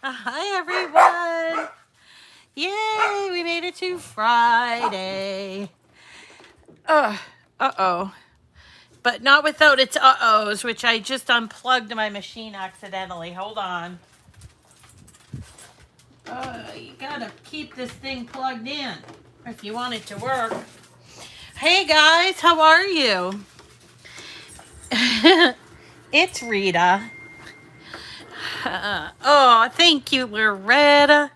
Hi, everyone. Yay, we made it to Friday. Uh-oh. But not without its uh-ohs, which I just unplugged my machine accidentally. Hold on. You gotta keep this thing plugged in if you want it to work. Hey, guys, how are you? It's Rita. Thank you, Loretta.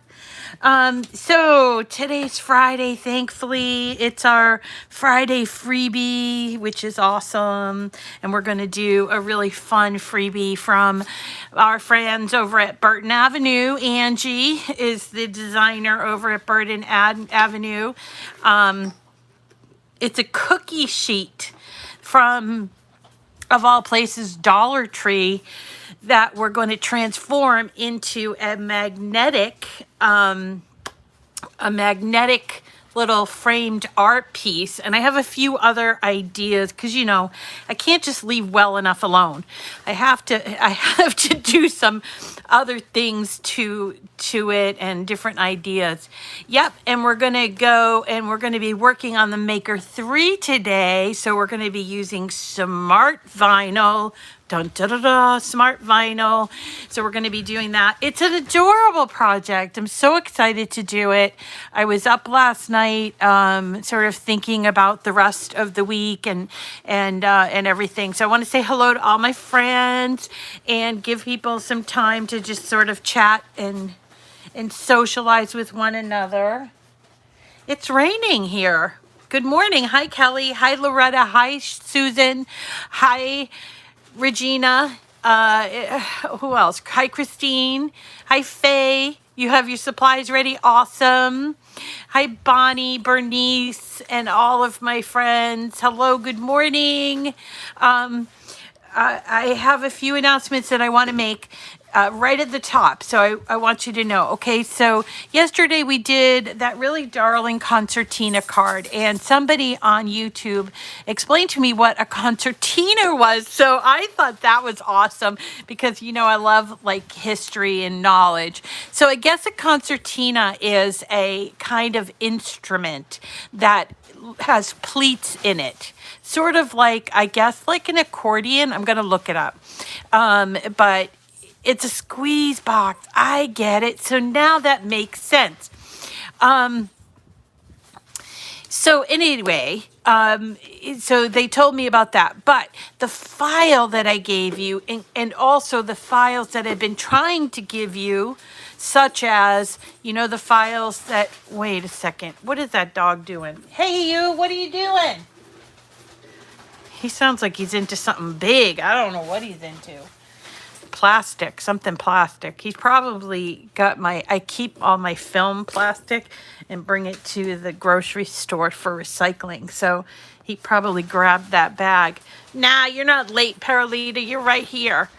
So today's Friday, thankfully. It's our Friday freebie, which is awesome. And we're going to do a really fun freebie from our friends over at Burton Avenue. Angie is the designer over at Burton Avenue. It's a cookie sheet from, of all places, Dollar Tree, that we're going to transform into a magnetic little framed art piece. And I have a few other ideas because, you know, I can't just leave well enough alone. I have to do some other things to it and different ideas. Yep, and we're going to go and we're going to be working on the Maker 3 today. So we're going to be using smart vinyl. Dun, da, da, da, smart vinyl. So we're going to be doing that. It's an adorable project. I'm so excited to do it. I was up last night, sort of thinking about the rest of the week and everything. So I want to say hello to all my friends and give people some time to just sort of chat and socialize with one another. It's raining here. Good morning. Hi, Kelly. Hi, Loretta. Hi, Susan. Hi, Regina. Who else? Hi, Christine. Hi, Faye. You have your supplies ready. Awesome. Hi, Bonnie, Bernice, and all of my friends. Hello, good morning. I have a few announcements that I want to make right at the top. So I want you to know. Okay, so yesterday we did that really darling concertina card, and somebody on YouTube explained to me what a concertina was. So I thought that was awesome because, you know, I love like history and knowledge. So I guess a concertina is a kind of instrument that has pleats in it, sort of like, I guess, like an accordion. I'm going to look it up. But it's a squeeze box. I get it. So now that makes sense. So anyway, so they told me about that. But the file that I gave you, and also the files that I've been trying to give you, such as, you know, the files that, wait a second, what is that dog doing? Hey, you, what are you doing? He sounds like he's into something big. I don't know what he's into. Plastic, something plastic. He's probably got I keep all my film plastic and bring it to the grocery store for recycling. So he probably grabbed that bag. Nah, you're not late, Paralita. You're right here.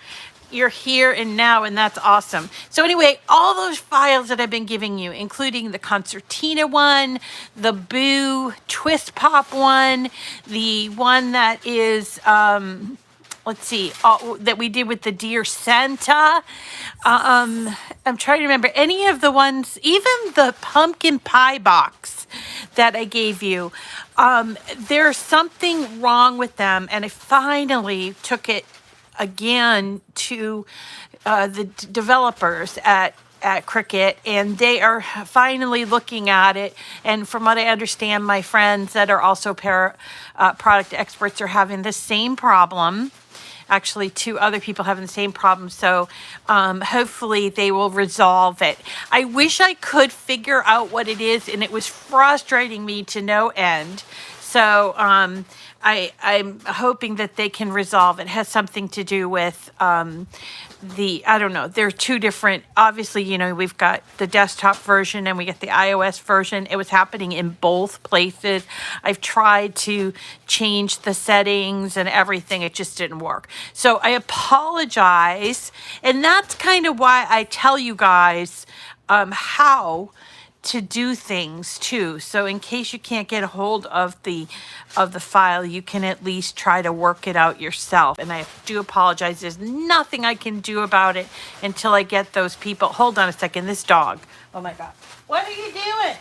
You're here and now, and that's awesome. So anyway, all those files that I've been giving you, including the concertina one, the Boo Twist Pop one, the one that is, let's see, that we did with the Dear Santa. I'm trying to remember any of the ones, even the pumpkin pie box that I gave you. There's something wrong with them, and I finally took it again to the developers at Cricut, and they are finally looking at it. And from what I understand, my friends that are also product experts are having the same problem. Actually, two other people having the same problem. So hopefully they will resolve it. I wish I could figure out what it is, and it was frustrating me to no end. So I'm hoping that they can resolve. It has something to do with I don't know, there are two different, obviously, you know, we've got the desktop version and we get the iOS version. It was happening in both places. I've tried to change the settings and everything. It just didn't work. So I apologize. And that's kind of why I tell you guys how to do things too. So in case you can't get a hold of the file, you can at least try to work it out yourself. And I do apologize. There's nothing I can do about it until I get those people. Hold on a second. This dog. Oh my God. What are you doing?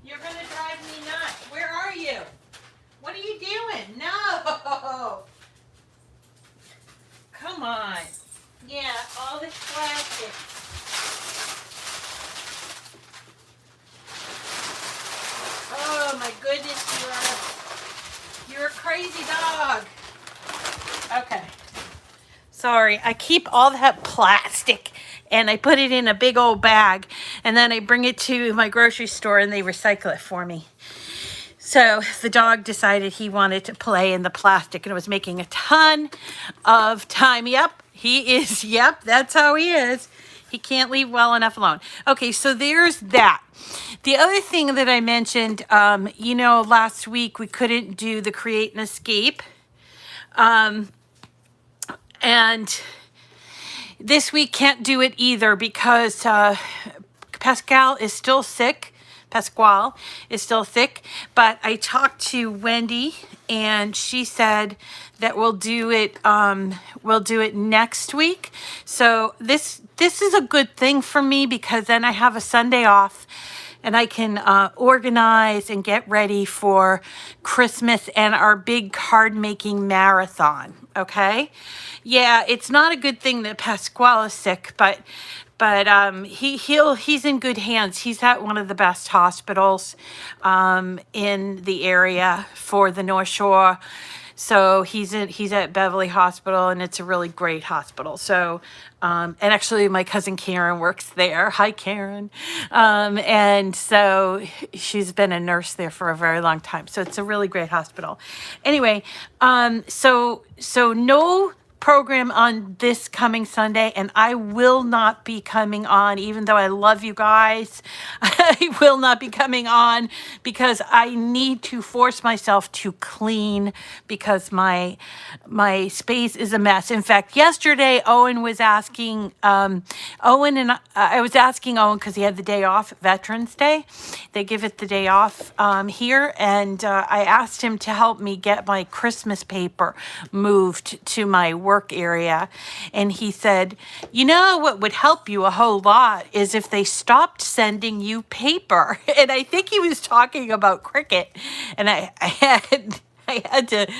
You're going to drive me nuts. Where are you? What are you doing? No. Come on. Yeah, all this plastic. Oh my goodness, you're a crazy dog. Okay. Sorry, I keep all that plastic and I put it in a big old bag and then I bring it to my grocery store and they recycle it for me. So the dog decided he wanted to play in the plastic and it was making a ton of time. Yep, he is. Yep, that's how he is. He can't leave well enough alone. Okay, so there's that. The other thing that I mentioned, last week we couldn't do the Create and Escape. And this week can't do it either because Pasquale is still sick, but I talked to Wendy and she said that we'll do it next week. So this is a good thing for me because then I have a Sunday off and I can organize and get ready for Christmas and our big card making marathon. Okay. Yeah, it's not a good thing that Pasquale is sick, but he's in good hands. He's at one of the best hospitals in the area for the North Shore. So he's at Beverly Hospital, and it's a really great hospital. So, and actually my cousin Karen works there. Hi, Karen. And so she's been a nurse there for a very long time. So it's a really great hospital. Anyway, so no program on this coming Sunday, and I will not be coming on, even though I love you guys. I will not be coming on because I need to force myself to clean because my space is a mess. In fact, yesterday Owen was asking I was asking Owen because he had the day off, Veterans Day. They give it the day off here, and I asked him to help me get my Christmas paper moved to my work area, and he said, you know what would help you a whole lot is if they stopped sending you paper. And I think he was talking about cricket, and I had to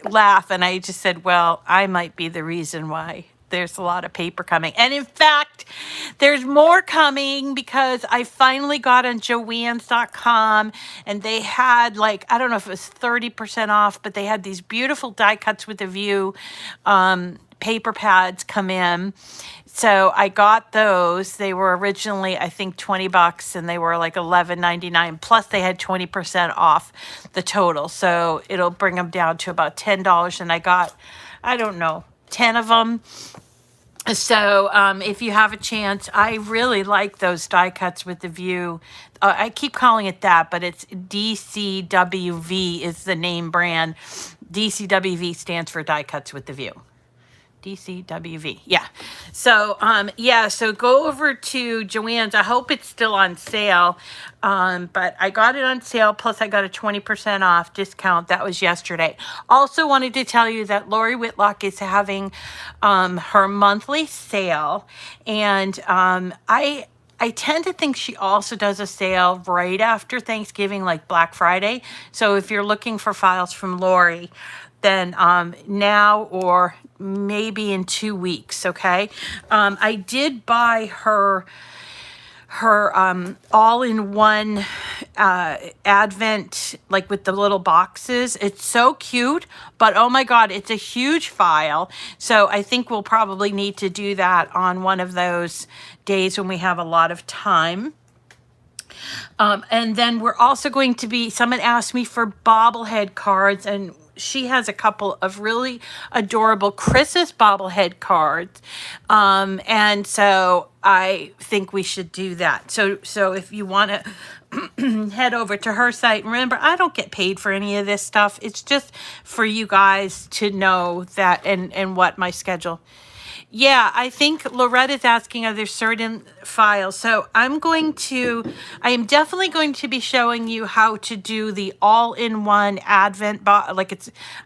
laugh, and I just said, well, I might be the reason why there's a lot of paper coming. And in fact, there's more coming because I finally got on Joann's.com and they had, like, I don't know if it was 30% off, but they had these beautiful die cuts with a view paper pads come in. So I got those. They were originally, I think, $20 and they were like $11.99. Plus they had 20% off the total. So it'll bring them down to about $10. And I got, I don't know, 10 of them. So if you have a chance, I really like those die cuts with the view. I keep calling it that, but it's DCWV is the name brand. DCWV stands for die cuts with the view. DCWV. Yeah. So, so go over to Joann's. I hope it's still on sale. But I got it on sale. Plus I got a 20% off discount. That was yesterday. Also wanted to tell you that Lori Whitlock is having, her monthly sale. And, I tend to think she also does a sale right after Thanksgiving, like Black Friday. So if you're looking for files from Lori, then now or maybe in 2 weeks, okay? I did buy her all-in-one Advent, like with the little boxes. It's so cute, but oh my God, it's a huge file. So I think we'll probably need to do that on one of those days when we have a lot of time. And then we're also going to be, someone asked me for bobblehead cards, and she has a couple of really adorable Christmas bobblehead cards. And so I think we should do that. So if you want to head over to her site, remember, I don't get paid for any of this stuff. It's just for you guys to know that and what my schedule Yeah, I think Loretta's asking, are there certain files? So I am definitely going to be showing you how to do the all-in-one Advent box. Like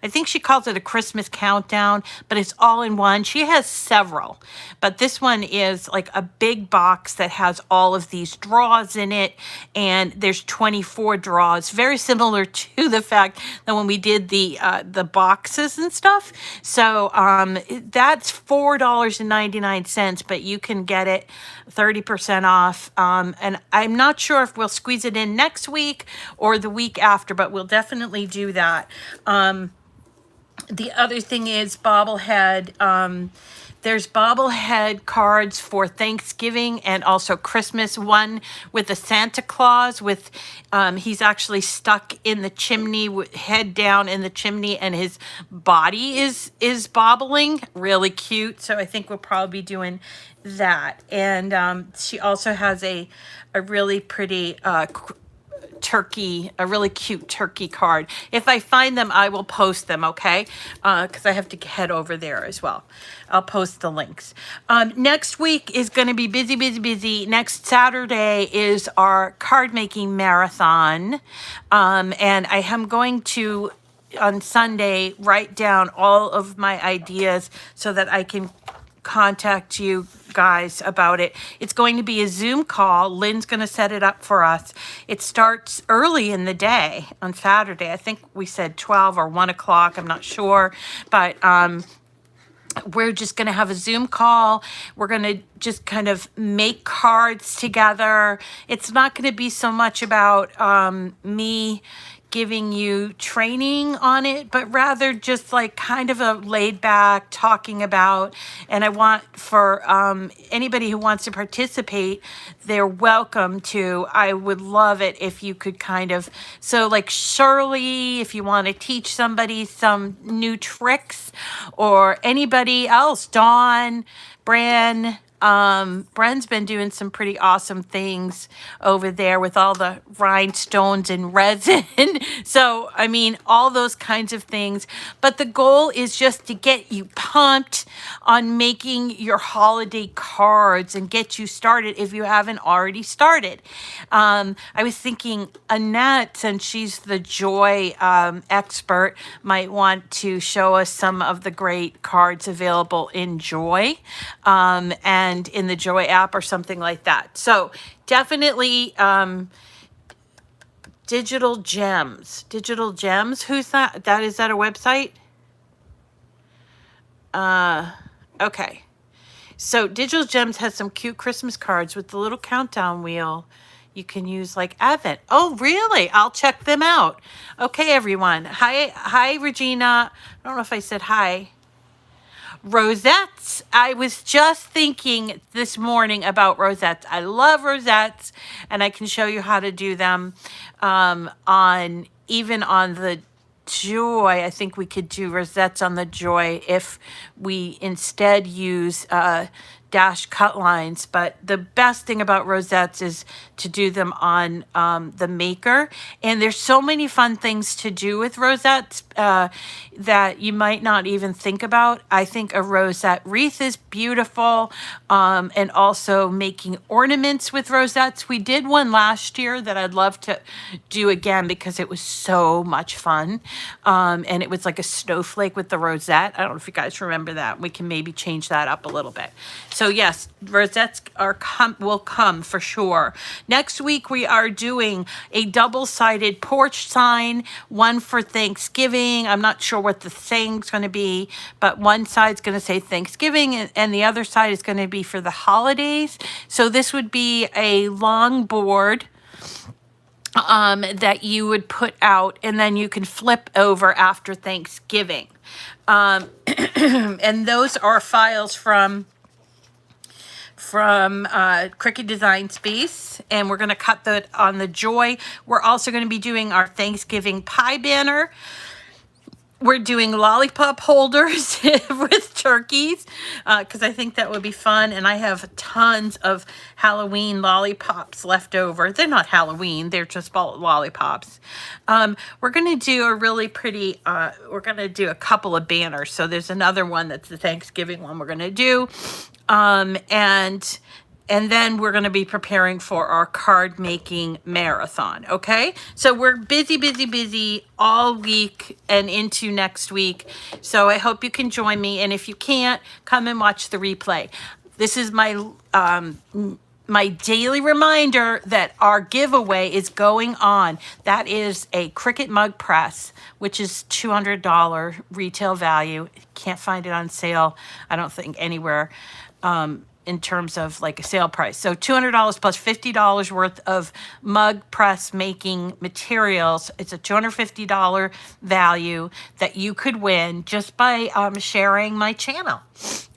I think she calls it a Christmas countdown, but it's all in one. She has several, but this one is like a big box that has all of these drawers in it, and there's 24 drawers, very similar to the fact that when we did the boxes and stuff. So that's $4.99, but you can get it 30% off. And I'm not sure if we'll squeeze it in next week or the week after, but we'll definitely do that. The other thing is bobblehead. There's bobblehead cards for Thanksgiving and also Christmas. One with a Santa Claus with he's actually stuck in the chimney, head down in the chimney, and his body is bobbling. Really cute. So I think we'll probably be doing that. And she also has a really pretty a really cute turkey card. If I find them, I will post them, okay? Because I have to head over there as well. I'll post the links. Next week is going to be busy, busy, busy. Next Saturday is our card making marathon. And I am going to, on Sunday, write down all of my ideas so that I can contact you guys about it. It's going to be a Zoom call. Lynn's going to set it up for us. It starts early in the day on Saturday. I think we said 12 or 1 o'clock. I'm not sure, but we're just going to have a Zoom call. We're going to just kind of make cards together. It's not going to be so much about me giving you training on it, but rather just like kind of a laid back talking about. And I want for anybody who wants to participate, they're welcome to. I would love it if you could kind of, so like Shirley, if you want to teach somebody some new tricks, or anybody else, Dawn, Bran, Bren's been doing some pretty awesome things over there with all the rhinestones and resin. So, I mean, all those kinds of things. But the goal is just to get you pumped on making your holiday cards and get you started if you haven't already started. I was thinking Annette, since she's the joy expert, might want to show us some of the great cards available in Joy. And in the Joy app or something like that. So definitely Digital Gems. Digital Gems, who's that? Is that a website? Okay. So Digital Gems has some cute Christmas cards with the little countdown wheel. You can use like Advent. Oh, really? I'll check them out. Okay, everyone. Hi, Regina. I don't know if I said hi. Rosettes. I was just thinking this morning about rosettes. I love rosettes, and I can show you how to do them on the Joy. I think we could do rosettes on the Joy if we instead use dash cut lines. But the best thing about rosettes is to do them on the Maker. And there's so many fun things to do with rosettes that you might not even think about. I think a rosette wreath is beautiful, and also making ornaments with rosettes. We did one last year that I'd love to do again because it was so much fun. And it was like a snowflake with the rosette. I don't know if you guys remember that. We can maybe change that up a little bit. So yes, rosettes will come for sure. Next week we are doing a double-sided porch sign, one for Thanksgiving. I'm not sure what the saying's going to be, but one side's going to say Thanksgiving and the other side is going to be for the holidays. So this would be a long board that you would put out, and then you can flip over after Thanksgiving. And those are files from Cricut Design Space, and we're going to cut that on the Joy. We're also going to be doing our Thanksgiving pie banner, we're doing lollipop holders with turkeys because I think that would be fun. And I have tons of Halloween lollipops left over. They're not Halloween, they're just lollipops. We're going to do a really pretty, we're going to do a couple of banners. So there's another one that's the Thanksgiving one we're going to do. And then we're going to be preparing for our card making marathon. Okay. So we're busy all week and into next week. So I hope you can join me. And if you can't, come and watch the replay. This is my daily reminder that our giveaway is going on. That is a Cricut mug press, which is $200 retail value. Can't find it on sale, I don't think, anywhere. In terms of like a sale price. So $200 plus $50 worth of mug press making materials. It's a $250 value that you could win just by sharing my channel.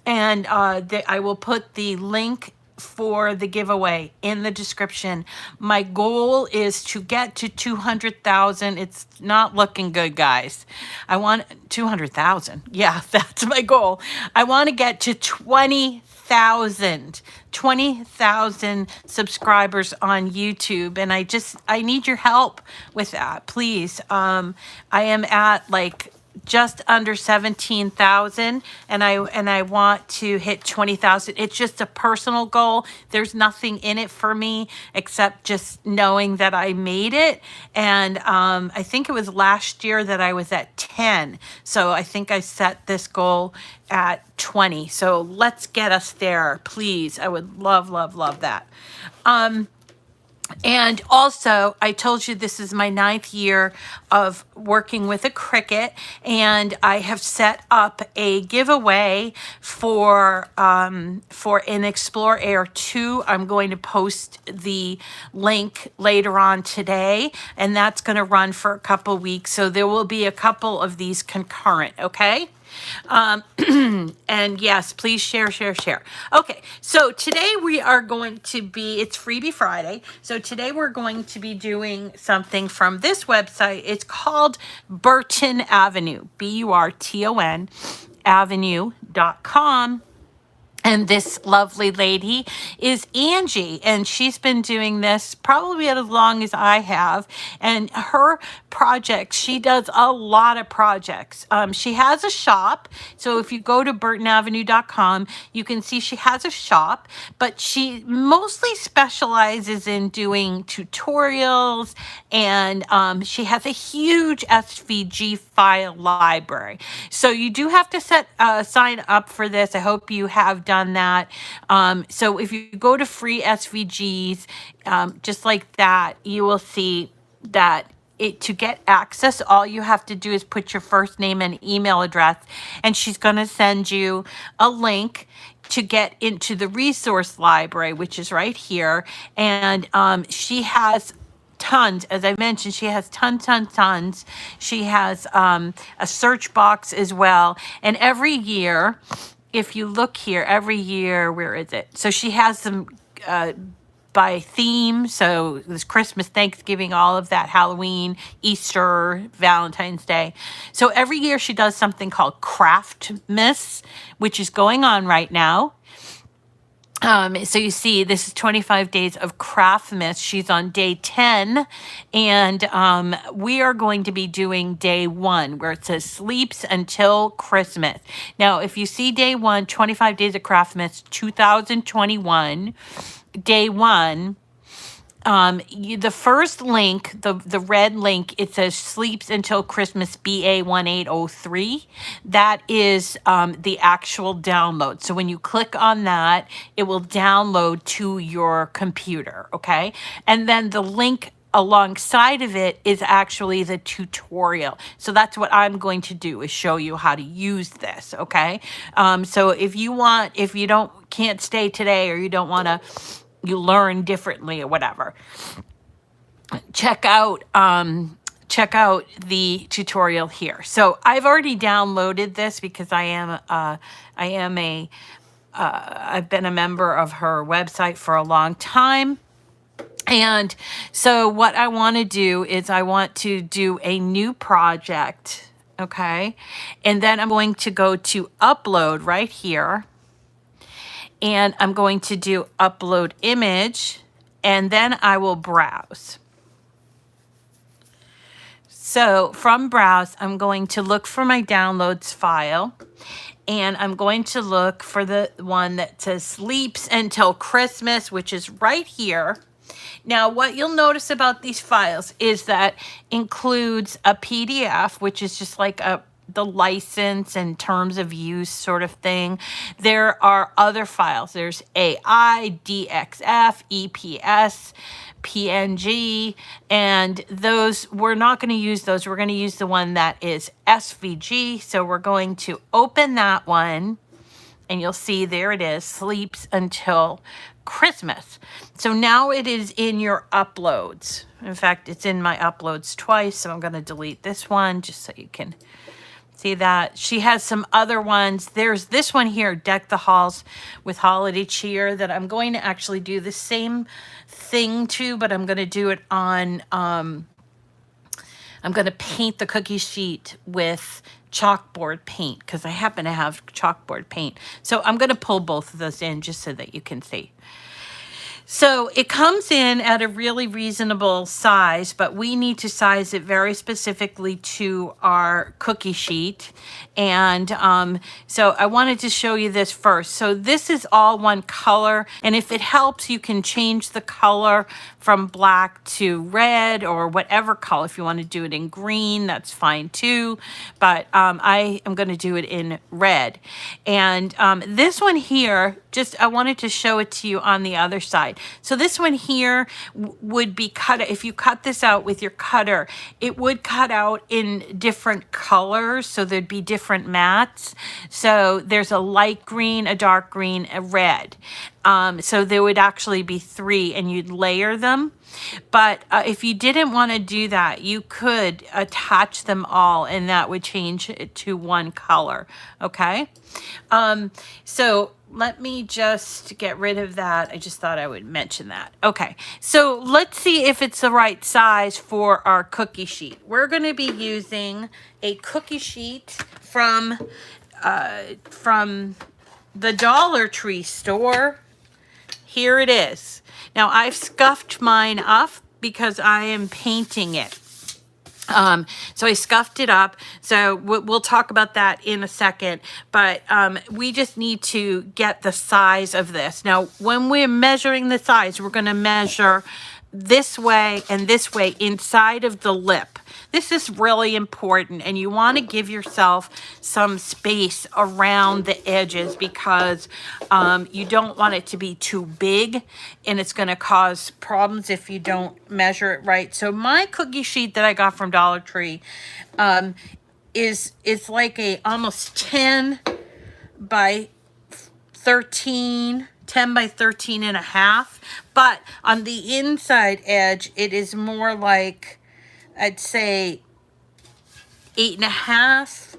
And I will put the link for the giveaway in the description. My goal is to get to 200,000. It's not looking good, guys. I want 200,000. Yeah, that's my goal. I want to get to 20,000 subscribers on YouTube, and I need your help with that, please. I am at like just under 17,000 and I want to hit 20,000. It's just a personal goal. There's nothing in it for me except just knowing that I made it. And I think it was last year that I was at 10. So I think I set this goal at 20. So let's get us there, please. I would love that. And also, I told you this is my 9th year of working with a Cricut, and I have set up a giveaway for an Explore Air 2. I'm going to post the link later on today, and that's going to run for a couple weeks. So there will be a couple of these concurrent, okay? And yes, please share. Okay, so today we are going to be, it's Freebie Friday. So today we're going to be doing something from this website. It's called Burton Avenue, Burton Avenue.com. And this lovely lady is Angie, and she's been doing this probably as long as I have. And her projects, she does a lot of projects. She has a shop. So if you go to burtonavenue.com, you can see she has a shop, but she mostly specializes in doing tutorials, and she has a huge SVG file library. So you do have to sign up for this. I hope you have done that. So if you go to free SVGs, just like that, you will see that to get access, all you have to do is put your first name and email address, and she's going to send you a link to get into the resource library, which is right here. And she has tons, as I mentioned, she has tons. She has a search box as well. And every year, if you look here, every year, where is it? So she has them by theme. So there's Christmas, Thanksgiving, all of that, Halloween, Easter, Valentine's Day. So every year she does something called Craftmas, which is going on right now. So you see, this is 25 days of Craftmas. She's on day 10, and we are going to be doing day 1, where it says sleeps until Christmas. Now, if you see day 1, 25 days of Craftmas, 2021, day 1, the first link, the red link, it says sleeps until Christmas BA1803. That is the actual download. So when you click on that, it will download to your computer, okay? And then the link alongside of it is actually the tutorial. So that's what I'm going to do, is show you how to use this, okay? So if you can't stay today, or you don't want to, you learn differently or whatever, check out the tutorial here. So I've already downloaded this because I've been a member of her website for a long time. And so what I want to do is I want to do a new project. Okay. And then I'm going to go to upload right here. And I'm going to do upload image. And then I will browse. So from browse, I'm going to look for my downloads file. And I'm going to look for the one that says sleeps until Christmas, which is right here. Now, what you'll notice about these files is that includes a PDF, which is just like the license and terms of use sort of thing. There are other files. There's AI, DXF, EPS, PNG, and those, we're not going to use those. We're going to use the one that is SVG. So we're going to open that one. And you'll see there it is, sleeps until Christmas. So now it is in your uploads. In fact, it's in my uploads twice. So I'm going to delete this one just so you can see that. She has some other ones. There's this one here, Deck the Halls with Holiday Cheer, that I'm going to actually do the same thing to, but I'm going to do it on, I'm going to paint the cookie sheet with chalkboard paint because I happen to have chalkboard paint. So I'm going to pull both of those in just so that you can see. So it comes in at a really reasonable size, but we need to size it very specifically to our cookie sheet. And so I wanted to show you this first. So this is all one color. And if it helps, you can change the color from black to red or whatever color. If you want to do it in green, that's fine too. But I am going to do it in red. And this one here, just I wanted to show it to you on the other side. So this one here would be cut. If you cut this out with your cutter, it would cut out in different colors. So there'd be different mats. So there's a light green, a dark green, a red. So there would actually be 3 and you'd layer them. But if you didn't want to do that, you could attach them all and that would change it to one color. Okay. So let me just get rid of that. I just thought I would mention that. Okay. So let's see if it's the right size for our cookie sheet. We're going to be using a cookie sheet from the Dollar Tree store. Here it is. Now I've scuffed mine up because I am painting it. So I scuffed it up. So we'll talk about that in a second, but we just need to get the size of this. Now, when we're measuring the size, we're going to measure this way and this way inside of the lip. This is really important, and you want to give yourself some space around the edges because you don't want it to be too big, and it's going to cause problems if you don't measure it right. So my cookie sheet that I got from Dollar Tree is like a almost 10 by 13, 10 by 13 and a half. But on the inside edge, it is more like, I'd say 8.5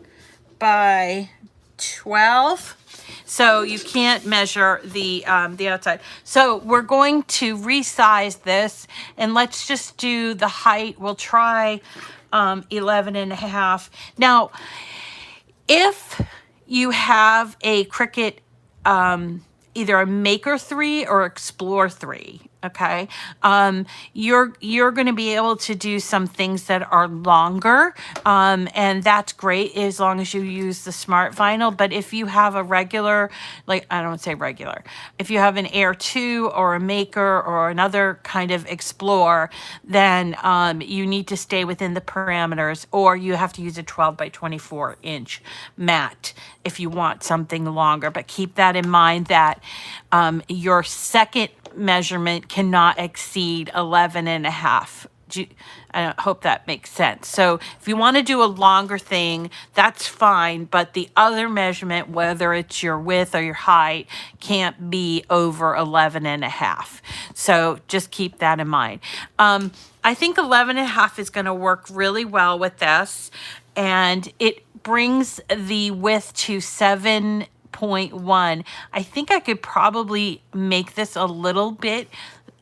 by 12. So you can't measure the outside. So we're going to resize this, and let's just do the height. We'll try 11.5. Now, if you have a Cricut, either a Maker 3 or Explore 3, okay, you're going to be able to do some things that are longer, and that's great as long as you use the Smart Vinyl. But if you have a regular, like, I don't say regular, if you have an Air 2 or a Maker or another kind of Explore, then you need to stay within the parameters, or you have to use a 12 by 24 inch mat if you want something longer. But keep that in mind that your second measurement cannot exceed 11.5. I hope that makes sense. So if you want to do a longer thing, that's fine. But the other measurement, whether it's your width or your height, can't be over 11.5. So just keep that in mind. I think 11.5 is going to work really well with this. And it brings the width to 7.1. I think I could probably make this a little bit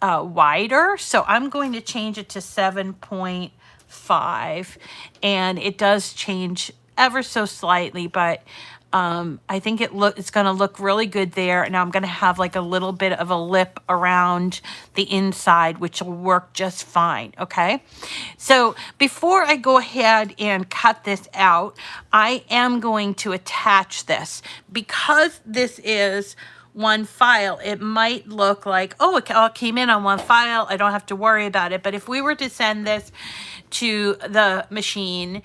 wider. So I'm going to change it to 7.5. And it does change ever so slightly, but I think it's going to look really good there. Now I'm going to have like a little bit of a lip around the inside, which will work just fine. Okay. So before I go ahead and cut this out, I am going to attach this because this is one file. It might look like, oh, it all came in on one file. I don't have to worry about it. But if we were to send this to the machine,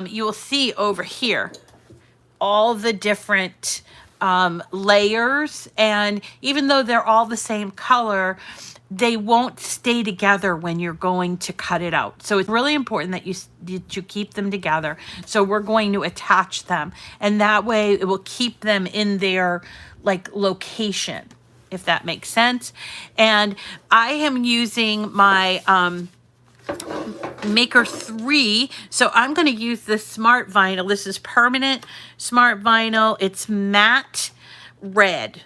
you will see over here all the different layers, and even though they're all the same color, they won't stay together when you're going to cut it out. So it's really important that you keep them together. So we're going to attach them, and that way it will keep them in their like location, if that makes sense. And I am using my Maker 3. So I'm going to use this smart vinyl. This is permanent smart vinyl. It's matte red.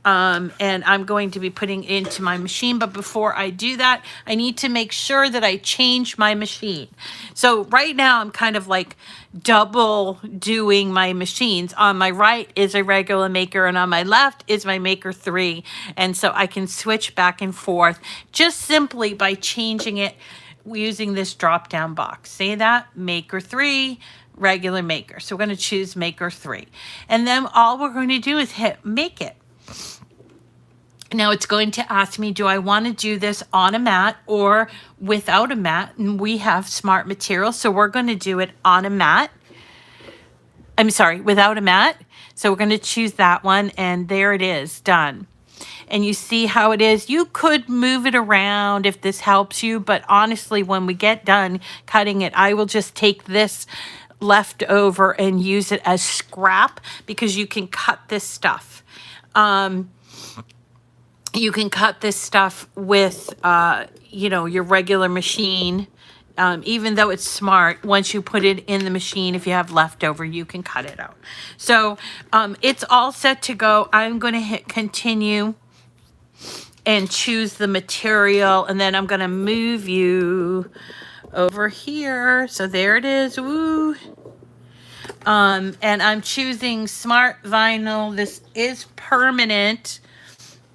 And I'm going to be putting it into my machine. But before I do that, I need to make sure that I change my machine. So right now I'm kind of like double doing my machines. On my right is a regular Maker, and on my left is my Maker 3. And so I can switch back and forth just simply by changing it using this drop down box. See that? Maker 3, regular Maker. So we're going to choose Maker 3. And then all we're going to do is hit Make It. Now it's going to ask me, do I want to do this on a mat or without a mat? And we have smart material, so we're going to do it on a mat. I'm sorry, without a mat. So we're going to choose that one, and there it is, done. And you see how it is. You could move it around if this helps you, but honestly, when we get done cutting it, I will just take this left over and use it as scrap, because you can cut this stuff. You can cut this stuff with, your regular machine. Even though it's smart, once you put it in the machine, if you have leftover, you can cut it out. So it's all set to go. I'm going to hit continue and choose the material, and then I'm going to move you over here. So there it is. Woo. And I'm choosing smart vinyl. This is permanent.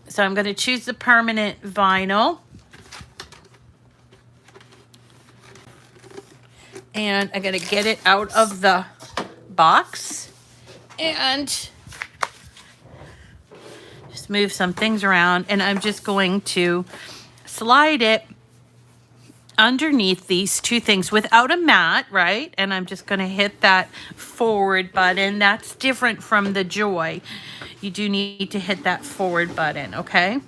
So I'm going to choose the permanent vinyl. And I'm going to get it out of the box and just move some things around. And I'm just going to slide it underneath these two things without a mat, right? And I'm just going to hit that forward button. That's different from the Joy. You do need to hit that forward button, okay?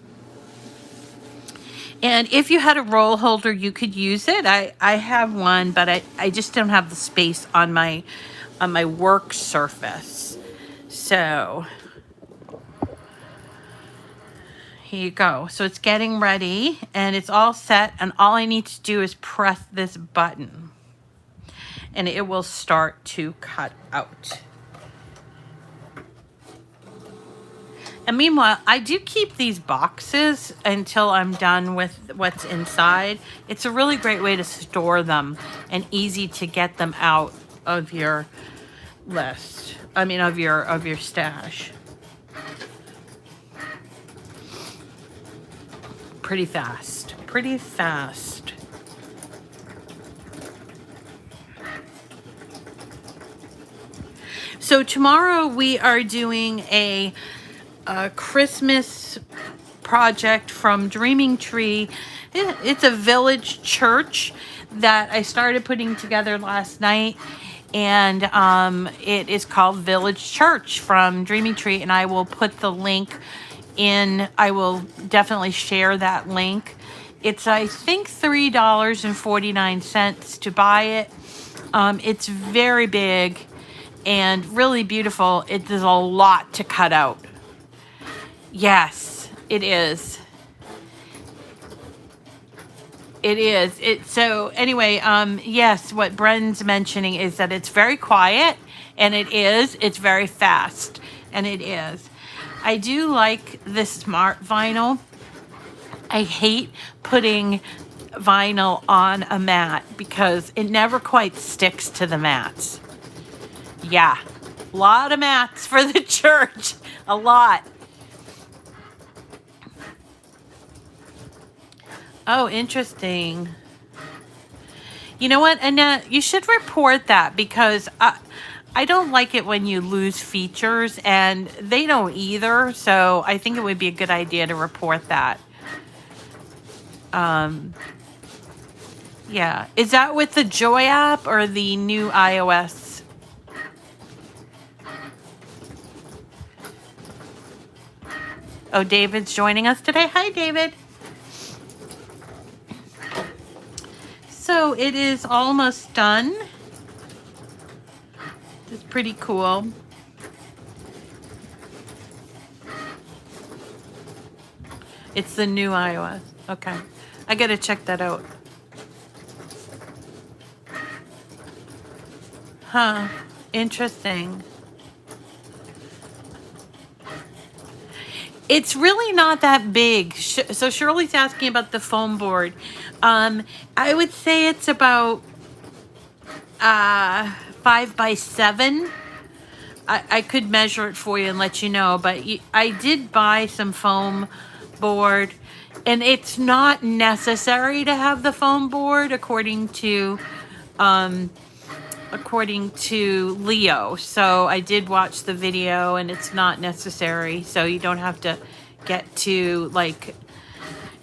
And if you had a roll holder, you could use it. I have one, but I just don't have the space on my work surface. So here you go. So it's getting ready and it's all set, and all I need to do is press this button and it will start to cut out. And meanwhile, I do keep these boxes until I'm done with what's inside. It's a really great way to store them and easy to get them out of your list. I mean, of your stash. Pretty fast. Pretty fast. So tomorrow we are doing a Christmas project from Dreaming Tree. It's a village church that I started putting together last night, and it is called Village Church from Dreaming Tree, and I will put the link in. I will definitely share that link. It's, I think, $3.49 to buy it. It's very big and really beautiful. There's a lot to cut out. Yes, it is. It is. So anyway, yes, what Bren's mentioning is that it's very quiet, and it is. It's very fast, and it is. I do like this smart vinyl. I hate putting vinyl on a mat because it never quite sticks to the mats. Yeah, a lot of mats for the church. A lot. Oh, interesting. You know what, Annette? You should report that because I don't like it when you lose features, and they don't either. So I think it would be a good idea to report that. Um, yeah. Is that with the Joy app or the new iOS? Oh, David's joining us today. Hi, David. So it is almost done. It's pretty cool. It's the new iOS. Okay. I got to check that out. Huh. Interesting. It's really not that big. So Shirley's asking about the foam board. I would say it's about 5 by 7. I could measure it for you and let you know, but I did buy some foam board, and it's not necessary to have the foam board according to Leo. So I did watch the video, and it's not necessary. So you don't have to get too like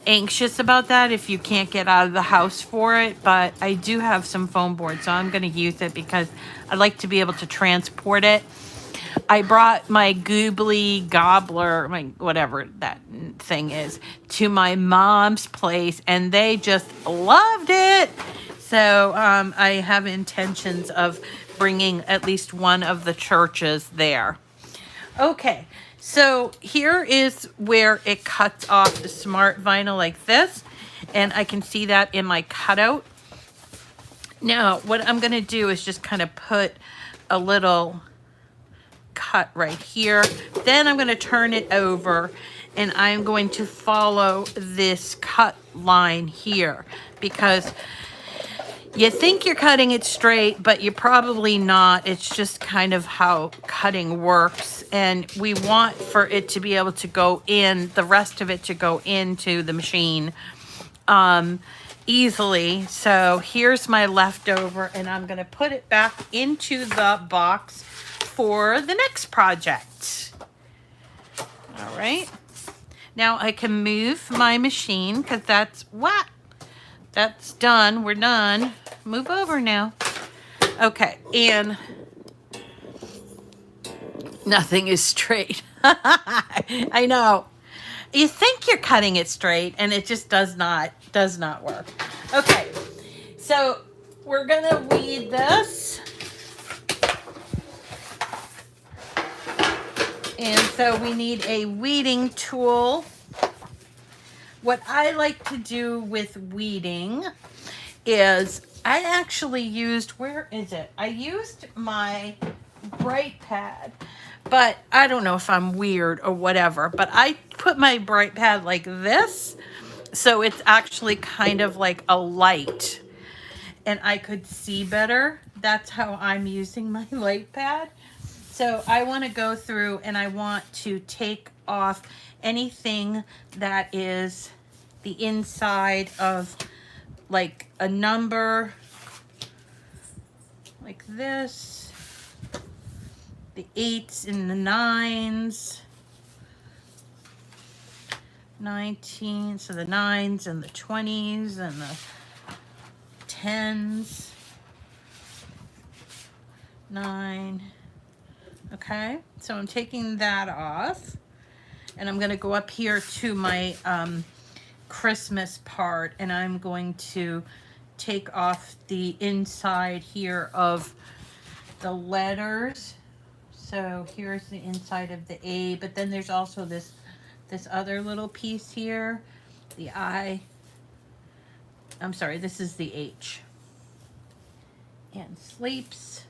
anxious about that if you can't get out of the house for it. But I do have some foam board, so I'm going to use it because I like to be able to transport it. I brought my goobly gobbler, my whatever that thing is, to my mom's place, and they just loved it. So I have intentions of bringing at least one of the churches there. Okay, so here is where it cuts off the smart vinyl like this, and I can see that in my cutout. Now, what I'm going to do is just kind of put a little cut right here. Then I'm going to turn it over, and I'm going to follow this cut line here, because you think you're cutting it straight, but you're probably not. It's just kind of how cutting works. And we want for it to be able to go in, the rest of it to go into the machine easily. So here's my leftover, and I'm going to put it back into the box for the next project. All right. Now I can move my machine because that's what? That's done. We're done. Move over now. Okay, and nothing is straight. I know. You think you're cutting it straight, and it just does not work. Okay, so we're gonna weed this. And so we need a weeding tool. What I like to do with weeding is I actually used, where is it? I used my bright pad, but I don't know if I'm weird or whatever, but I put my bright pad like this, so it's actually kind of like a light, and I could see better. That's how I'm using my light pad. So I want to go through and I want to take off anything that is the inside of like a number like this, the 8s and the 9s, 19, so the 9s and the 20s and the 10s, 9. Okay, so I'm taking that off, and I'm going to go up here to my Christmas part, and I'm going to take off the inside here of the letters. So here's the inside of the A, but then there's also this other little piece here, the I. I'm sorry, this is the H. And sleeps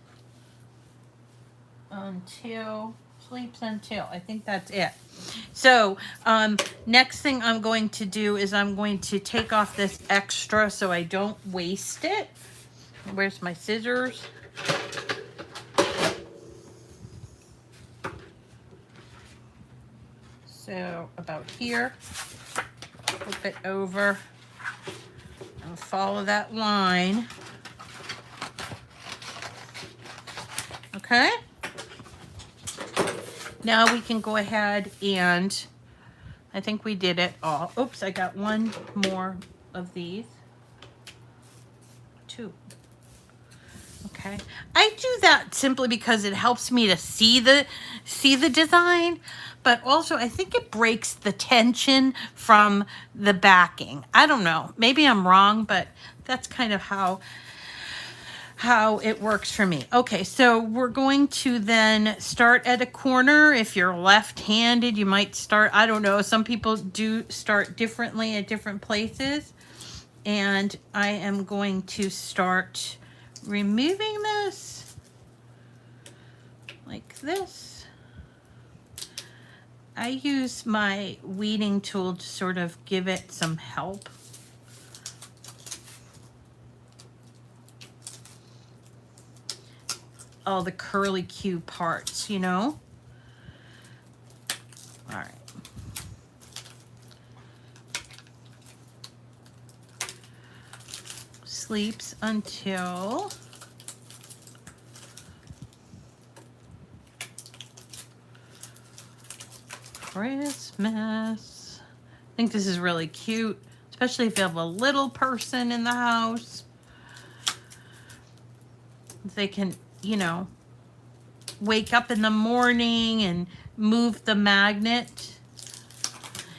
until, I think that's it. So next thing I'm going to do is I'm going to take off this extra so I don't waste it. Where's my scissors? So about here, flip it over and follow that line. Okay. Now we can go ahead and, I think we did it all. Oops, I got one more of these. Two. Okay. I do that simply because it helps me to see the design, but also I think it breaks the tension from the backing. I don't know. Maybe I'm wrong, but that's kind of how it works for me. Okay, so we're going to then start at a corner. If you're left-handed, you might start, I don't know, some people do start differently at different places. And I am going to start removing this like this. I use my weeding tool to sort of give it some help. All the curly Q parts, you know? All right. Sleeps until Christmas. I think this is really cute, especially if you have a little person in the house. They can, you know, wake up in the morning and move the magnet.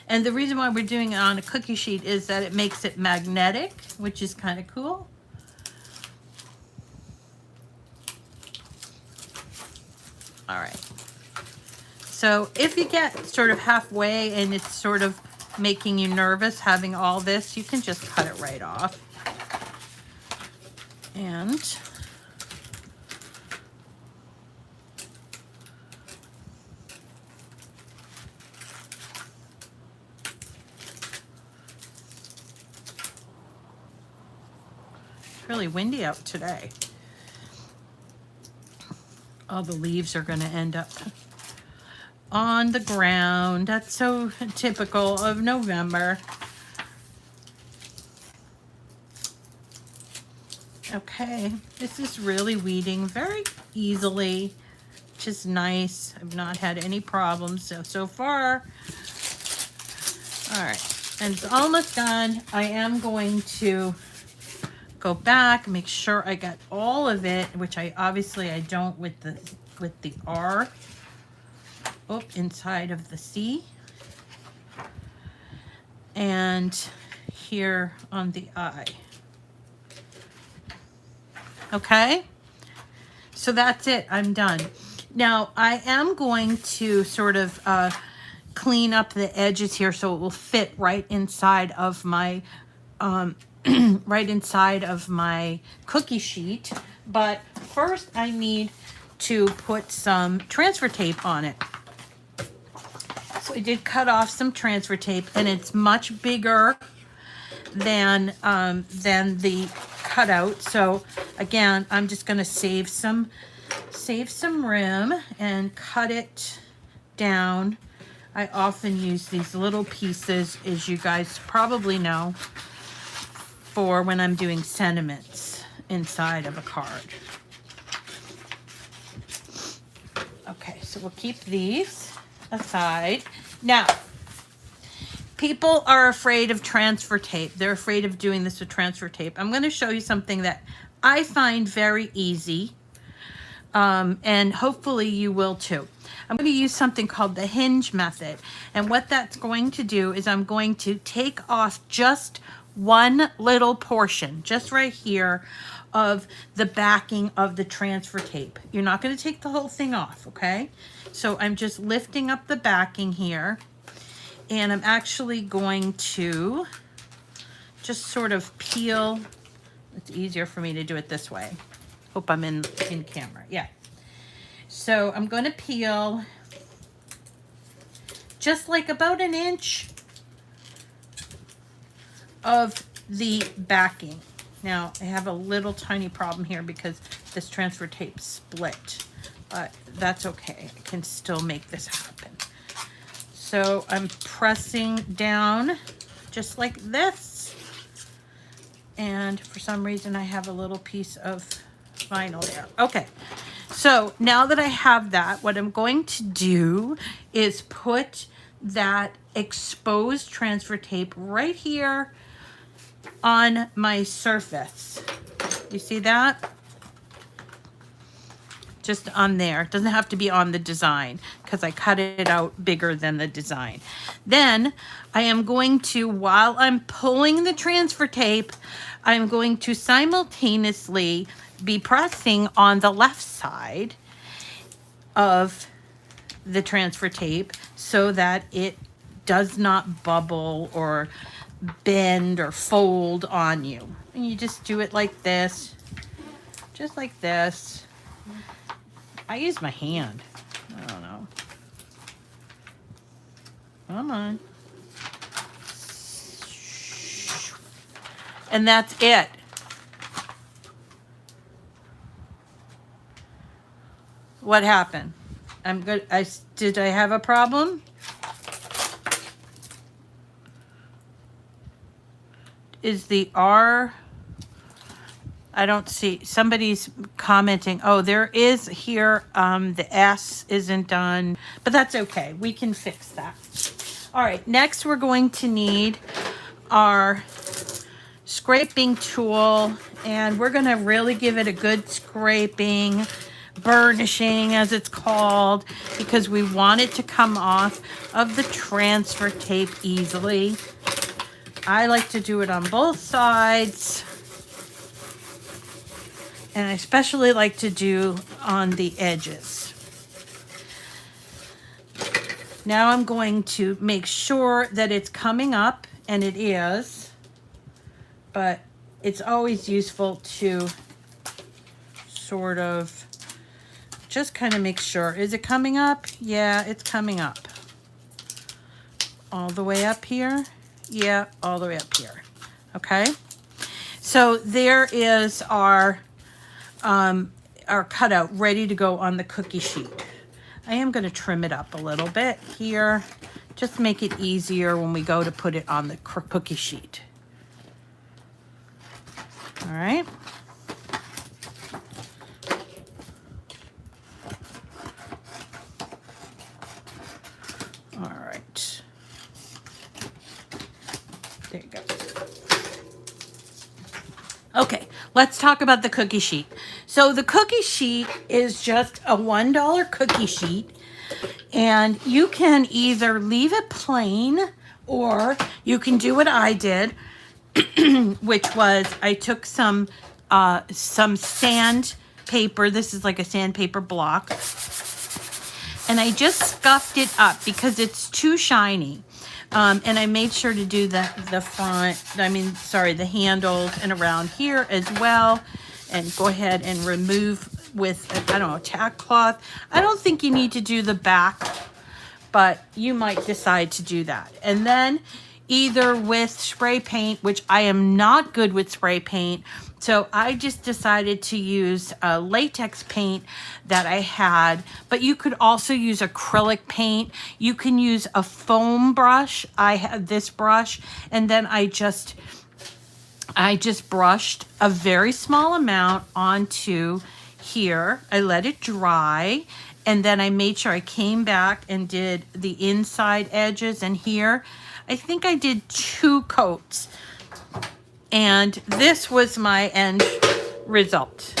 And the reason why we're doing it on a cookie sheet is that it makes it magnetic, which is kind of cool. All right. So if you get sort of halfway and it's sort of making you nervous having all this, you can just cut it right off. And it's really windy out today. All the leaves are going to end up on the ground. That's so typical of November. Okay, this is really weeding very easily, which is nice. I've not had any problems so far. All right, and it's almost done. I am going to go back, make sure I got all of it, which I don't with the R. Oh, inside of the C. And here on the I. Okay, so that's it. I'm done. Now I am going to sort of clean up the edges here so it will fit right inside of my right inside of my cookie sheet. But first I need to put some transfer tape on it. So I did cut off some transfer tape, and it's much bigger than the cutout. So again, I'm just going to save some room and cut it down. I often use these little pieces, as you guys probably know, for when I'm doing sentiments inside of a card. Okay, so we'll keep these aside. Now, people are afraid of transfer tape. They're afraid of doing this with transfer tape. I'm going to show you something that I find very easy, and hopefully you will too. I'm going to use something called the hinge method, and what that's going to do is I'm going to take off just one little portion, just right here, of the backing of the transfer tape. You're not going to take the whole thing off, okay? So I'm just lifting up the backing here, and I'm actually going to just sort of peel. It's easier for me to do it this way. Hope I'm in camera. Yeah. So I'm going to peel just like about an inch of the backing. Now I have a little tiny problem here because this transfer tape split, but that's okay. I can still make this happen. So I'm pressing down just like this. And for some reason I have a little piece of vinyl there. Okay, so now that I have that, what I'm going to do is put that exposed transfer tape right here on my surface. You see that? Just on there. It doesn't have to be on the design because I cut it out bigger than the design. Then I am going to, while I'm pulling the transfer tape, I'm going to simultaneously be pressing on the left side of the transfer tape so that it does not bubble or bend or fold on you. And you just do it like this, just like this. I use my hand. I don't know. Come on. And that's it. What happened? I'm good. Did I have a problem? Is the R? I don't see. Somebody's commenting. Oh, there is here. The S isn't done, but that's okay. We can fix that. All right. Next, we're going to need our scraping tool, and we're going to really give it a good scraping, burnishing as it's called, because we want it to come off of the transfer tape easily. I like to do it on both sides, and I especially like to do on the edges. Now I'm going to make sure that it's coming up, and it is, but it's always useful to sort of just kind of make sure. Is it coming up? Yeah, it's coming up. All the way up here? Yeah, all the way up here. Okay? So there is our cutout ready to go on the cookie sheet. I am going to trim it up a little bit here, just make it easier when we go to put it on the cookie sheet. All right. All right. There you go. Okay, let's talk about the cookie sheet. So the cookie sheet is just a $1 cookie sheet, and you can either leave it plain or you can do what I did, which was I took some sandpaper. This is like a sandpaper block, and I just scuffed it up because it's too shiny. And I made sure to do the front, the handles and around here as well. And go ahead and remove with, I don't know, tack cloth. I don't think you need to do the back, but you might decide to do that. And then either with spray paint, which I am not good with spray paint, so I just decided to use a latex paint that I had, but you could also use acrylic paint. You can use a foam brush. I had this brush, and then I just brushed a very small amount onto here. I let it dry, and then I made sure I came back and did the inside edges, and here I think I did 2 coats. And this was my end result.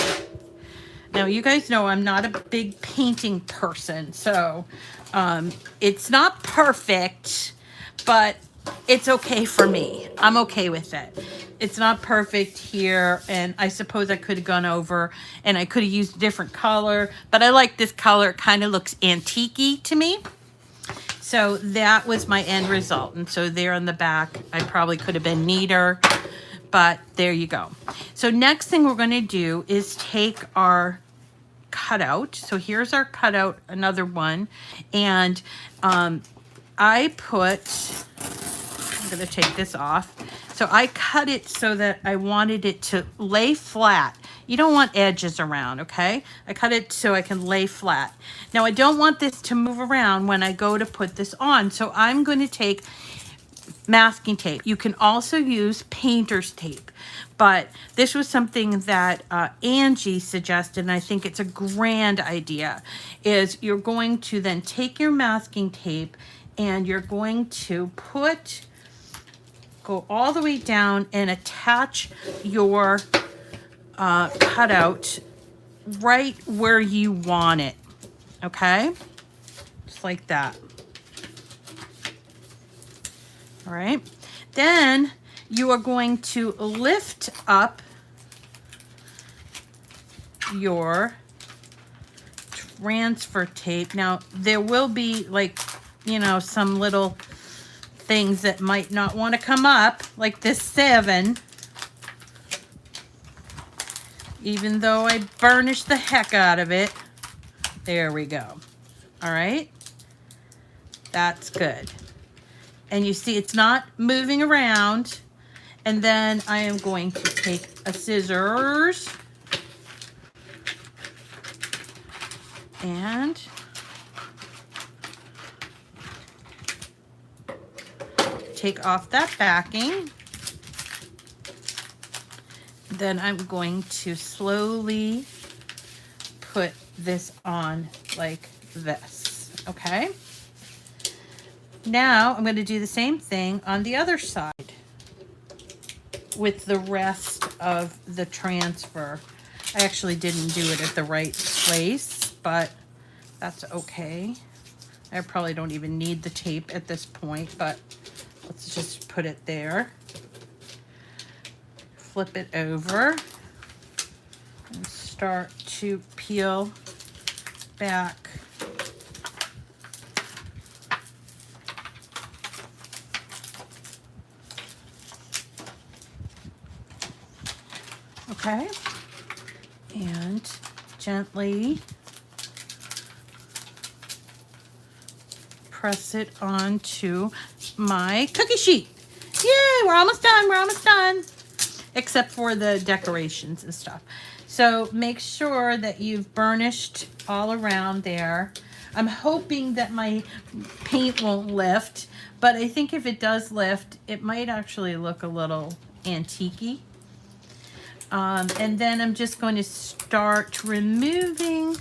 Now, you guys know I'm not a big painting person, so it's not perfect, but it's okay for me. I'm okay with it. It's not perfect here, and I suppose I could have gone over and I could have used a different color, but I like this color. It kind of looks antique-y to me. So that was my end result. And so there on the back, I probably could have been neater, but there you go. So next thing we're going to do is take our cutout. So here's our cutout, another one. And I put, I'm going to take this off. So I cut it so that I wanted it to lay flat. You don't want edges around, okay? I cut it so I can lay flat. Now I don't want this to move around when I go to put this on, so I'm going to take masking tape. You can also use painter's tape, but this was something that Angie suggested, and I think it's a grand idea, is you're going to then take your masking tape and you're going to go all the way down and attach your cutout right where you want it, okay? Just like that. All right, then you are going to lift up your transfer tape. Now, there will be, like, you know, some little things that might not want to come up, like this 7. Even though I burnished the heck out of it. There we go. All right, that's good. And you see it's not moving around. And then I am going to take a scissors and take off that backing. Then I'm going to slowly put this on like this, okay? Now I'm going to do the same thing on the other side with the rest of the transfer. I actually didn't do it at the right place, but that's okay. I probably don't even need the tape at this point, but let's just put it there. Flip it over and start to peel back. Okay, and gently press it onto my cookie sheet. Yay, we're almost done, we're almost done. Except for the decorations and stuff. So make sure that you've burnished all around there. I'm hoping that my paint won't lift, but I think if it does lift, it might actually look a little antique-y. And then I'm just going to start removing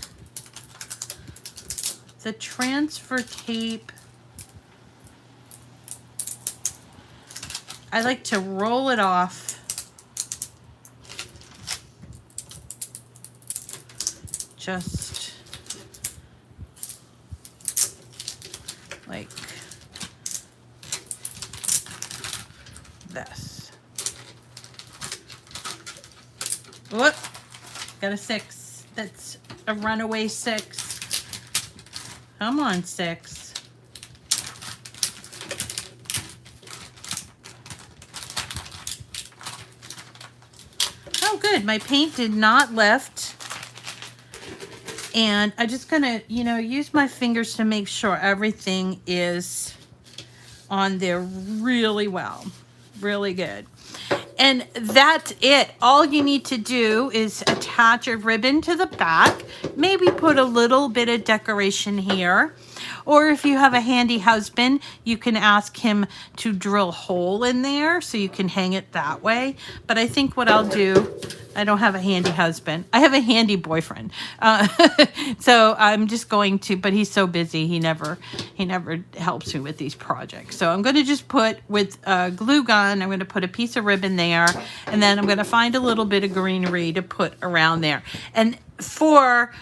the transfer tape. I like to roll it off just like this. Whoop, got a 6. That's a runaway 6. Come on, 6. Oh, good. My paint did not lift. And I'm just gonna, you know, use my fingers to make sure everything is on there really well. Really good. And that's it. All you need to do is attach a ribbon to the back. Maybe put a little bit of decoration here. Or if you have a handy husband, you can ask him to drill a hole in there so you can hang it that way. But I think what I'll do, I don't have a handy husband. I have a handy boyfriend. So I'm just going to, but he's so busy, he never helps me with these projects. So I'm going to just put with a glue gun, I'm going to put a piece of ribbon there, and then I'm going to find a little bit of greenery to put around there. And for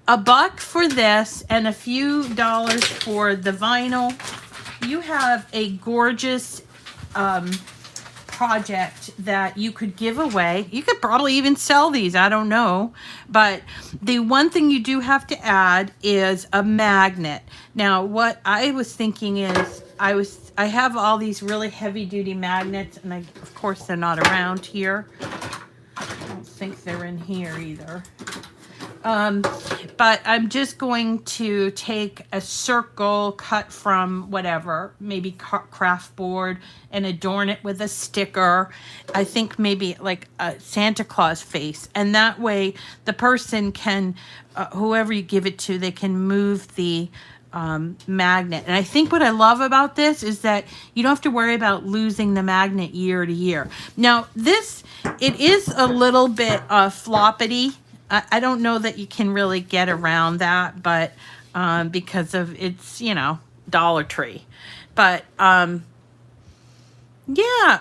$1 for this and a few dollars for the vinyl, you have a gorgeous project that you could give away. You could probably even sell these, I don't know. But the one thing you do have to add is a magnet. Now, what I was thinking is, I have all these really heavy duty magnets, and of course they're not around here. I don't think they're in here either. But I'm just going to take a circle cut from whatever, maybe craft board, and adorn it with a sticker. I think maybe like a Santa Claus face. And that way the person can, whoever you give it to, they can move the magnet. And I think what I love about this is that you don't have to worry about losing the magnet year to year. Now this, it is a little bit floppity. I don't know that you can really get around that, but because of it's, you know, Dollar Tree. But yeah,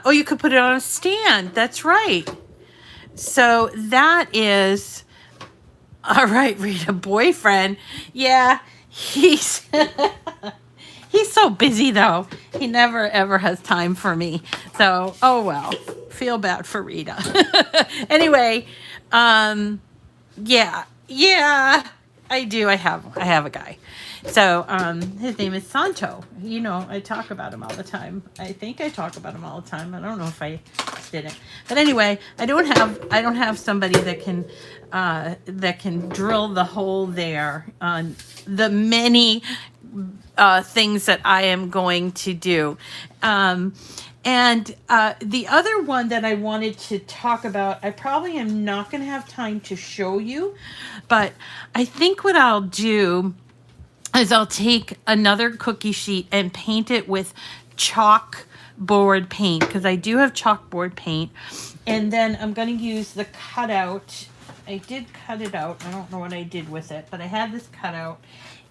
oh, you could put it on a stand. That's right. So that is, all right, Rita, boyfriend. Yeah, he's he's so busy though. He never ever has time for me. So, oh well. Feel bad for Rita. Anyway, yeah, I do. I have a guy. So, his name is Santo. You know, I talk about him all the time. I think I talk about him all the time. I don't know if I didn't. But anyway, I don't have somebody that can drill the hole there on the many things that I am going to do. And the other one that I wanted to talk about, I probably am not going to have time to show you, but I think what I'll do is I'll take another cookie sheet and paint it with chalkboard paint, because I do have chalkboard paint. And then I'm going to use the cutout. I did cut it out. I don't know what I did with it, but I had this cutout.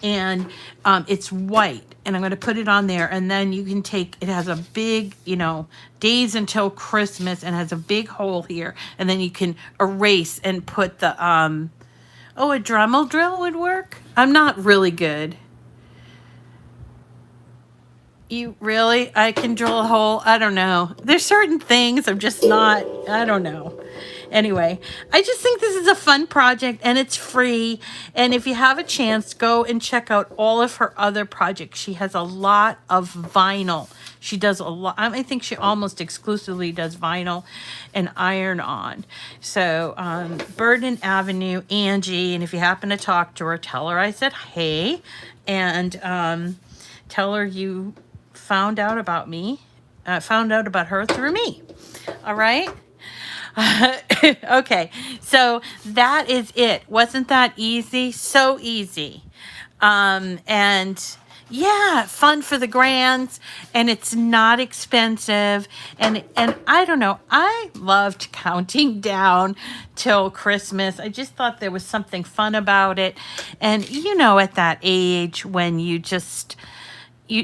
And it's white, and I'm going to put it on there, and then you can take, it has a big, you know, days until Christmas, and has a big hole here, and then you can erase and put the, oh, a Dremel drill would work? I'm not really good. You really? I can drill a hole? I don't know. There's certain things I'm just not, I don't know. Anyway, I just think this is a fun project, and it's free. And if you have a chance, go and check out all of her other projects. She has a lot of vinyl. She does a lot. I think she almost exclusively does vinyl and iron-on. So Burton Avenue, Angie, and if you happen to talk to her, tell her I said hey, and tell her you found out about me, found out about her through me. All right? Okay, so that is it. Wasn't that easy? So easy. And yeah, fun for the grands, and it's not expensive. And I don't know, I loved counting down till Christmas. I just thought there was something fun about it. And you know, at that age when you just,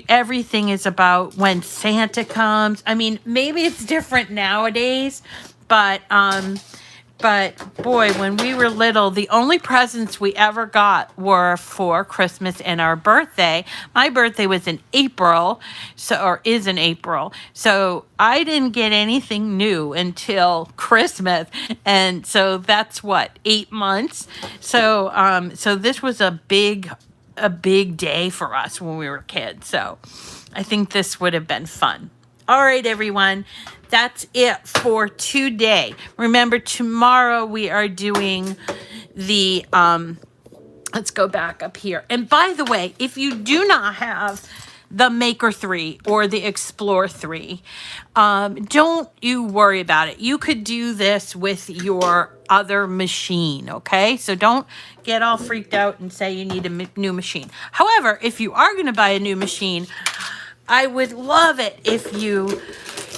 everything is about when Santa comes. I mean, maybe it's different nowadays, but boy, when we were little, the only presents we ever got were for Christmas and our birthday. My birthday was in April, or is in April. So I didn't get anything new until Christmas. And so that's what, 8 months. So so this was a big day for us when we were kids. So I think this would have been fun. All right, everyone. That's it for today. Remember, tomorrow we are doing the, let's go back up here. And by the way, if you do not have the Maker 3 or the Explore 3, don't you worry about it. You could do this with your other machine, okay? So don't get all freaked out and say you need a new machine. However, if you are going to buy a new machine, I would love it if you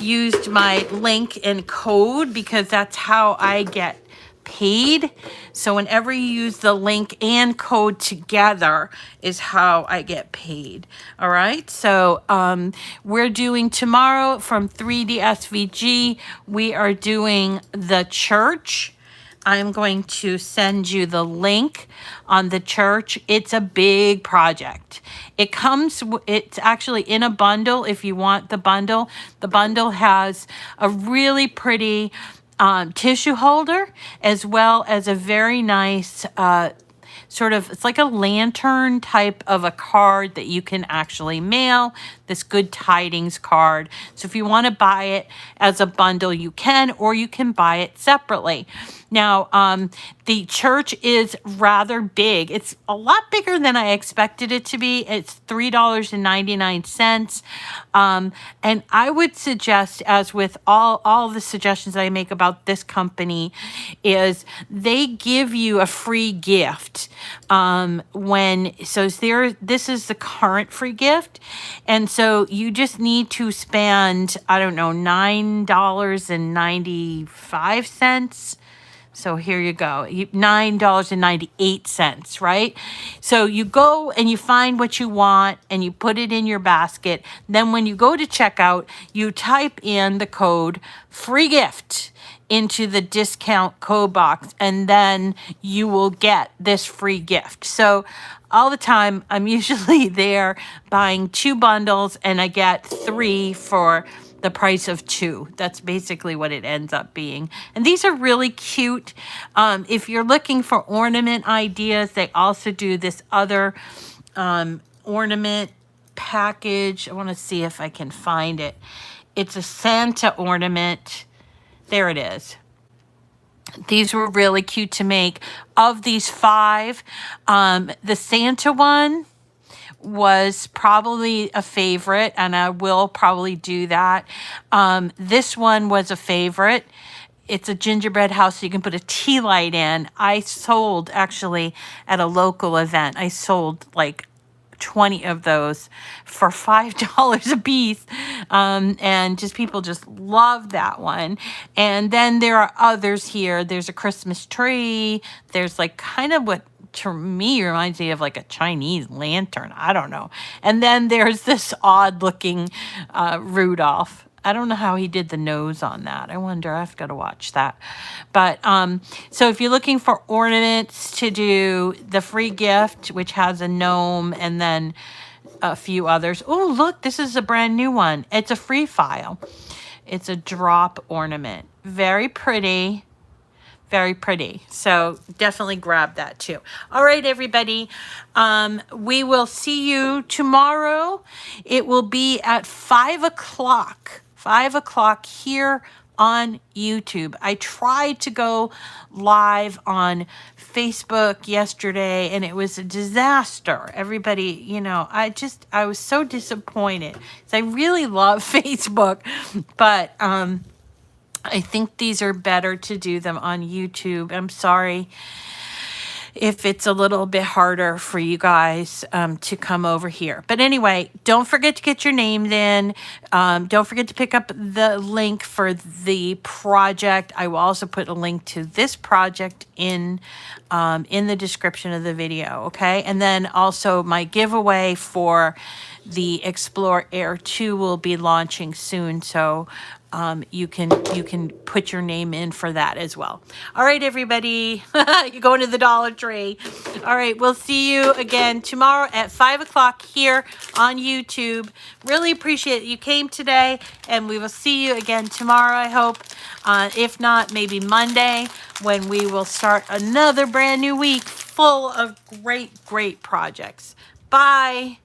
used my link and code, because that's how I get paid. So whenever you use the link and code together is how I get paid. All right. So we're doing tomorrow from 3D SVG. We are doing the church. I'm going to send you the link on the church. It's a big project. It's actually in a bundle if you want the bundle. The bundle has a really pretty tissue holder, as well as a very nice it's like a lantern type of a card that you can actually mail, this Good Tidings card. So if you want to buy it as a bundle, you can, or you can buy it separately. Now, the church is rather big. It's a lot bigger than I expected it to be. It's $3.99. And I would suggest, as with all the suggestions I make about this company, is they give you a free gift. This is the current free gift. And so you just need to spend, I don't know, $9.95. So here you go, $9.98, right? So you go and you find what you want and you put it in your basket. Then when you go to checkout, you type in the code free gift into the discount code box, and then you will get this free gift. So all the time, I'm usually there buying 2 bundles, and I get 3 for the price of 2. That's basically what it ends up being. And these are really cute. If you're looking for ornament ideas, they also do this other ornament package. I want to see if I can find it. It's a Santa ornament. There it is. These were really cute to make. Of these 5, the Santa one was probably a favorite, and I will probably do that. This one was a favorite. It's a gingerbread house, so you can put a tea light in. I sold, actually, at a local event, I sold like 20 of those for $5 a piece. And people just love that one. And then there are others here. There's a Christmas tree. There's like kind of what to me reminds me of like a Chinese lantern. I don't know. And then there's this odd looking Rudolph. I don't know how he did the nose on that. I wonder, I've got to watch that. But so if you're looking for ornaments to do, the free gift, which has a gnome and then a few others. Oh, look, this is a brand new one. It's a free file. It's a drop ornament. Very pretty. Very pretty. So definitely grab that too. All right, everybody. We will see you tomorrow. It will be at 5 o'clock. 5 o'clock here on YouTube. I tried to go live on Facebook yesterday and it was a disaster. Everybody, I was so disappointed. 'Cause I really love Facebook, but I think these are better to do them on YouTube. I'm sorry if it's a little bit harder for you guys to come over here. But anyway, don't forget to get your names in. Don't forget to pick up the link for the project. I will also put a link to this project in the description of the video, okay? And then also my giveaway for the Explore Air 2 will be launching soon, so you can put your name in for that as well. All right, everybody, you're going to the Dollar Tree. All right, we'll see you again tomorrow at 5 o'clock here on YouTube. Really appreciate you came today, and we will see you again tomorrow, I hope. If not, maybe Monday, when we will start another brand new week full of great, great projects. Bye.